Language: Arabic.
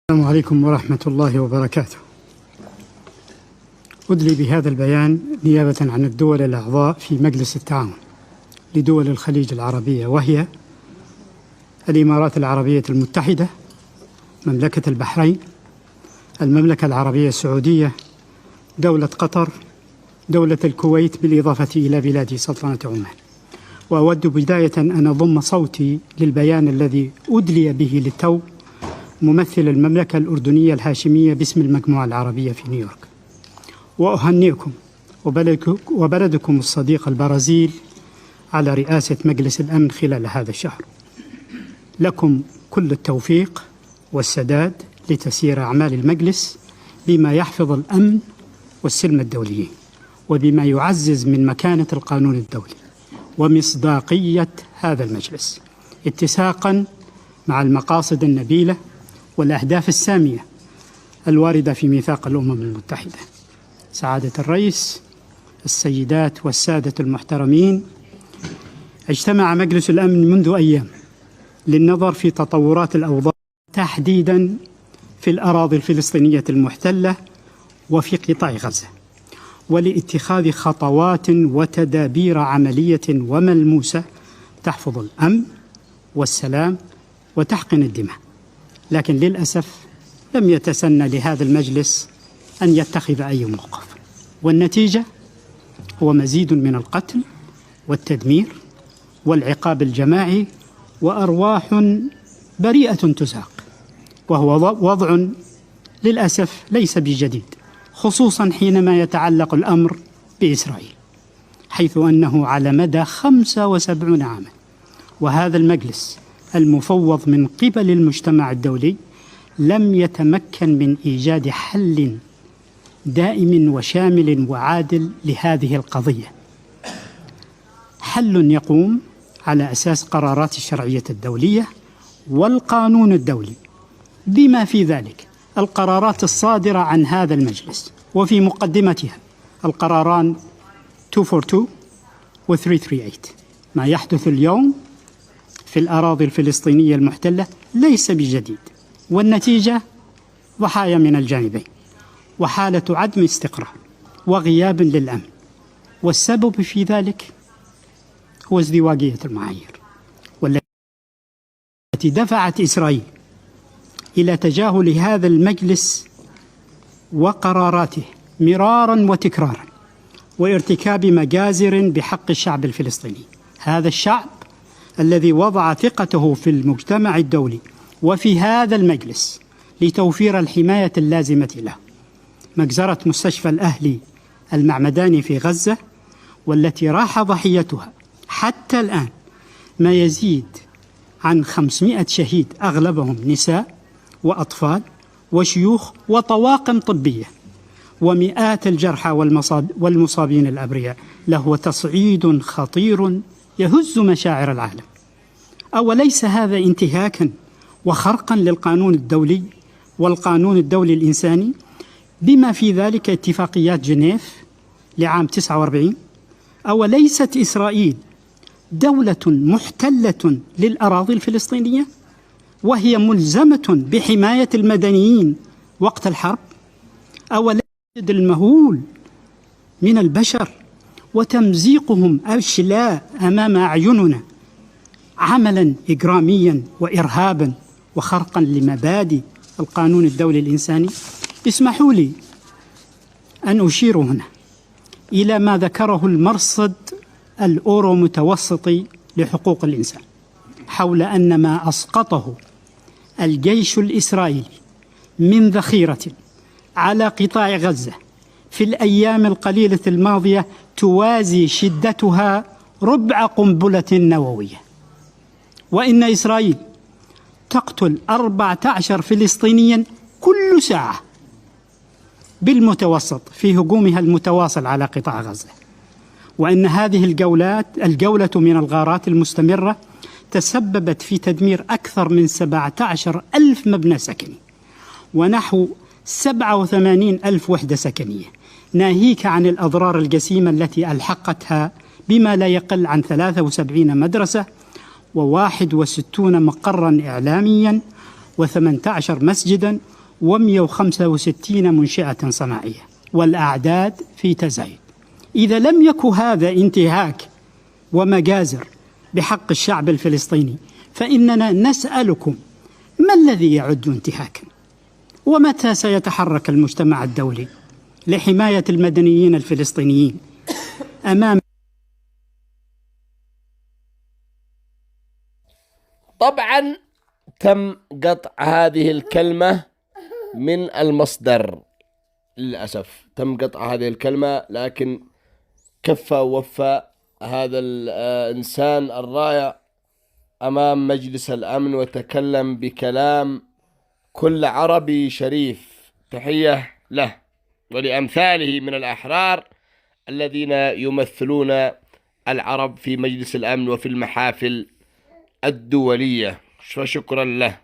السلام عليكم ورحمة الله وبركاته. أدلي بهذا البيان نيابة عن الدول الأعضاء في مجلس التعاون لدول الخليج العربية، وهي الإمارات العربية المتحدة، مملكة البحرين، المملكة العربية السعودية، دولة قطر، دولة الكويت، بالإضافة إلى بلاد سلطنة عمان. وأود بداية أن أضم صوتي للبيان الذي أدلي به للتو ممثل المملكة الأردنية الهاشمية باسم المجموعة العربية في نيويورك، وأهنئكم وبلدكم الصديق البرازيل على رئاسة مجلس الأمن خلال هذا الشهر. لكم كل التوفيق والسداد لتسيير أعمال المجلس بما يحفظ الأمن والسلم الدوليين، وبما يعزز من مكانة القانون الدولي ومصداقية هذا المجلس، اتساقا مع المقاصد النبيلة والأهداف السامية الواردة في ميثاق الأمم المتحدة. سعادة الرئيس، السيدات والسادة المحترمين، اجتمع مجلس الأمن منذ أيام للنظر في تطورات الأوضاع تحديدا في الأراضي الفلسطينية المحتلة وفي قطاع غزة، ولاتخاذ خطوات وتدابير عملية وملموسة تحفظ الأمن والسلام وتحقن الدماء. لكن للأسف لم يتسنى لهذا المجلس أن يتخذ أي موقف، والنتيجة هو مزيد من القتل والتدمير والعقاب الجماعي وأرواح بريئة تزاق، وهو وضع للأسف ليس بجديد، خصوصا حينما يتعلق الأمر بإسرائيل، حيث أنه على مدى 75 عاما وهذا المجلس المفوض من قبل المجتمع الدولي لم يتمكن من إيجاد حل دائم وشامل وعادل لهذه القضية، حل يقوم على أساس قرارات الشرعية الدولية والقانون الدولي، بما في ذلك القرارات الصادرة عن هذا المجلس، وفي مقدمتها القراران 242 و 338. ما يحدث اليوم في الأراضي الفلسطينية المحتلة ليس بجديد، والنتيجة ضحايا من الجانبين وحالة عدم استقرار وغياب للأمن، والسبب في ذلك هو ازدواجية المعايير، والتي دفعت إسرائيل إلى تجاهل هذا المجلس وقراراته مرارا وتكرارا، وارتكاب مجازر بحق الشعب الفلسطيني، هذا الشعب الذي وضع ثقته في المجتمع الدولي وفي هذا المجلس لتوفير الحماية اللازمة له. مجزرة مستشفى الأهلي المعمداني في غزة، والتي راح ضحيتها حتى الآن ما يزيد عن 500 شهيد، أغلبهم نساء وأطفال وشيوخ وطواقم طبية، ومئات الجرحى والمصابين الأبرياء، لهو تصعيد خطير يهز مشاعر العالم. أوليس هذا انتهاكا وخرقا للقانون الدولي والقانون الدولي الإنساني، بما في ذلك اتفاقيات جنيف لعام 49؟ أوليست إسرائيل دولة محتلة للأراضي الفلسطينية وهي ملزمة بحماية المدنيين وقت الحرب؟ أوليس المهول من البشر وتمزيقهم أشلاء أمام أعيننا عملا إجراميا وإرهابا وخرقا لمبادئ القانون الدولي الإنساني؟ اسمحوا لي أن أشير هنا إلى ما ذكره المرصد الأورو متوسطي لحقوق الإنسان حول أن ما أسقطه الجيش الإسرائيلي من ذخيرة على قطاع غزة في الأيام القليلة الماضية توازي شدتها ربع قنبلة نووية، وإن إسرائيل تقتل 14 فلسطينيا كل ساعة بالمتوسط في هجومها المتواصل على قطاع غزة، وأن هذه الجولة من الغارات المستمرة تسببت في تدمير أكثر من 17,000 مبنى سكني ونحو 87,000 وحدة سكنية، ناهيك عن الأضرار الجسيمة التي ألحقتها بما لا يقل عن 73 مدرسة و61 مقرا إعلاميا و18 مسجدا و165 منشأة صناعية، والأعداد في تزايد. إذا لم يكن هذا انتهاك ومجازر بحق الشعب الفلسطيني، فإننا نسألكم: ما الذي يعد انتهاكا؟ ومتى سيتحرك المجتمع الدولي لحماية المدنيين الفلسطينيين أمام؟ طبعا تم قطع هذه الكلمة من المصدر، للأسف تم قطع هذه الكلمة، لكن كفى ووفى هذا الإنسان الرائع أمام مجلس الأمن وتكلم بكلام كل عربي شريف. تحية له ولأمثاله من الأحرار الذين يمثلون العرب في مجلس الأمن وفي المحافل الدولية، فشكرا له.